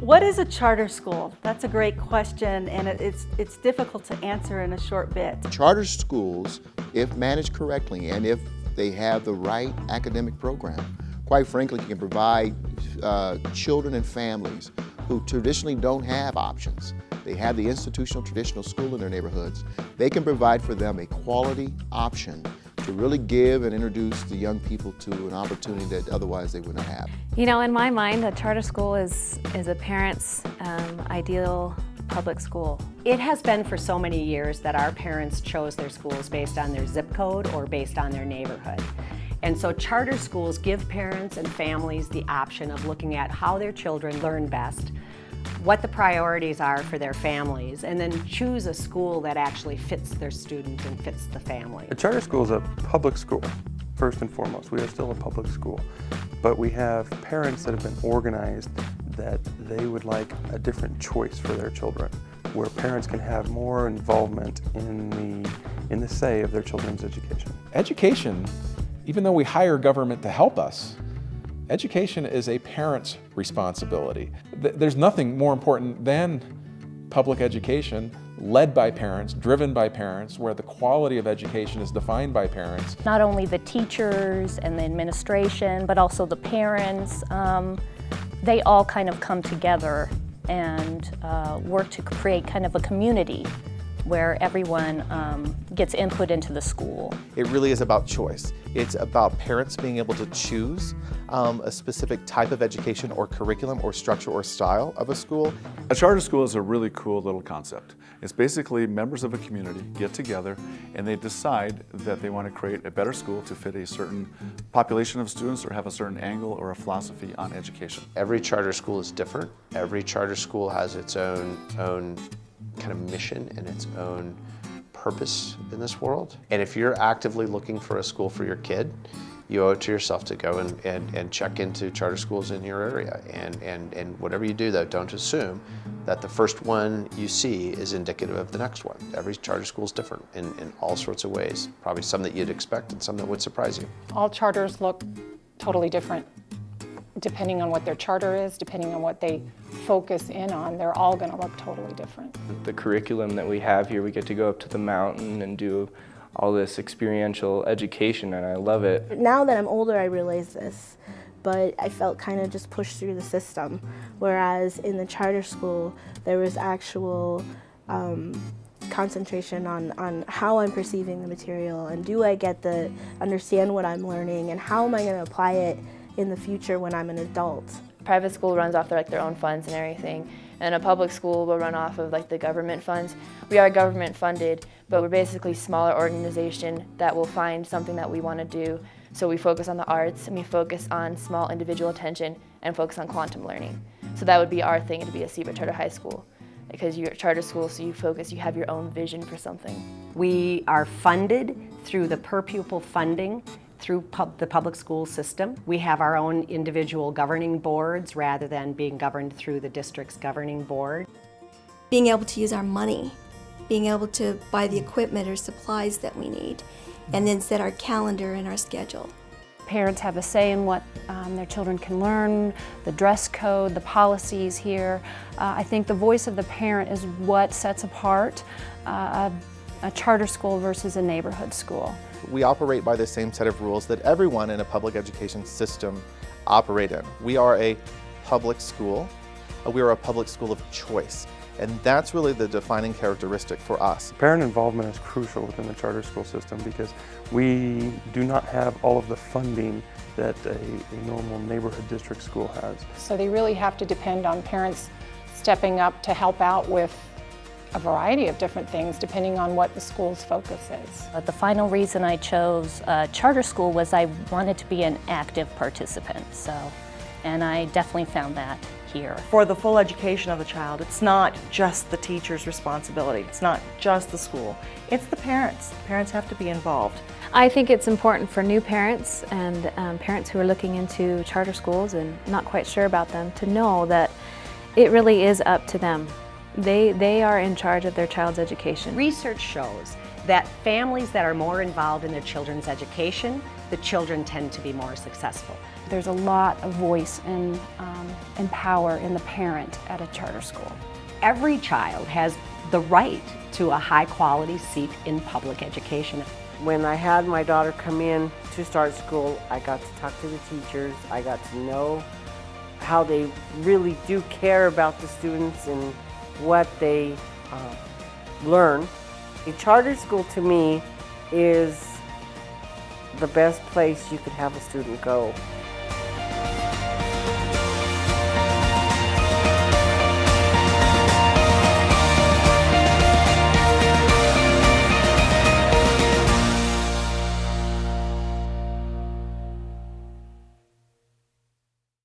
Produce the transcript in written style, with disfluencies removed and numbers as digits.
What is a charter school? That's a great question, and it's difficult to answer in a short bit. Charter schools, if managed correctly and if they have the right academic program, quite frankly, can provide children and families who traditionally don't have options. They have the institutional traditional school in their neighborhoods. They can provide for them a quality option to really give and introduce the young people to an opportunity that otherwise they would not have. You know, in my mind, a charter school is a parent's ideal public school. It has been for so many years that our parents chose their schools based on their zip code or based on their neighborhood. And so charter schools give parents and families the option of looking at how their children learn best, what the priorities are for their families, and then choose a school that actually fits their student and fits the family. A charter school is a public school, first and foremost. We are still a public school, but we have parents that have been organized that they would like a different choice for their children, where parents can have more involvement in the say of their children's education. Education, even though we hire government to help us, education is a parent's responsibility. There's nothing more important than public education, led by parents, driven by parents, where the quality of education is defined by parents. Not only the teachers and the administration, but also the parents, they all kind of come together and work to create kind of a community where everyone gets input into the school. It really is about choice. It's about parents being able to choose a specific type of education or curriculum or structure or style of a school. A charter school is a really cool little concept. It's basically members of a community get together and they decide that they want to create a better school to fit a certain population of students or have a certain angle or a philosophy on education. Every charter school is different. Every charter school has its own kind of mission and its own purpose in this world. And if you're actively looking for a school for your kid, you owe it to yourself to go and check into charter schools in your area. And whatever you do, though, don't assume that the first one you see is indicative of the next one. Every charter school is different in all sorts of ways. Probably some that you'd expect and some that would surprise you. All charters look totally different. Depending on what their charter is, depending on what they focus in on, they're all going to look totally different. The curriculum that we have here, we get to go up to the mountain and do all this experiential education, and I love it. Now that I'm older, I realize this, but I felt kind of just pushed through the system, whereas in the charter school, there was actual concentration on how I'm perceiving the material, and do I get to understand what I'm learning, and how am I going to apply it in the future when I'm an adult. Private school runs off their own funds and everything, and a public school will run off of the government funds. We are government funded, but we're basically a smaller organization that will find something that we want to do. So we focus on the arts, and we focus on small individual attention, and focus on quantum learning. So that would be our thing to be a Seabrook Charter High School. Because you're a charter school, so you have your own vision for something. We are funded through the per pupil funding through the public school system. We have our own individual governing boards rather than being governed through the district's governing board. Being able to use our money, being able to buy the equipment or supplies that we need, and then set our calendar and our schedule. Parents have a say in what their children can learn, the dress code, the policies here. I think the voice of the parent is what sets apart a charter school versus a neighborhood school. We operate by the same set of rules that everyone in a public education system operate in. We are a public school. We are a public school of choice. And that's really the defining characteristic for us. Parent involvement is crucial within the charter school system because we do not have all of the funding that a normal neighborhood district school has. So they really have to depend on parents stepping up to help out with a variety of different things depending on what the school's focus is. The final reason I chose charter school was I wanted to be an active participant, and I definitely found that here. For the full education of the child, it's not just the teacher's responsibility, it's not just the school, it's the parents. The parents have to be involved. I think it's important for new parents and parents who are looking into charter schools and not quite sure about them to know that it really is up to them. They are in charge of their child's education. Research shows that families that are more involved in their children's education the children tend to be more successful. There's a lot of voice and power in the parent at a charter school. Every child has the right to a high-quality seat in public education. When I had my daughter come in to start school, I got to talk to the teachers. I got to know how they really do care about the students and what they learn. A charter school to me is the best place you could have a student go.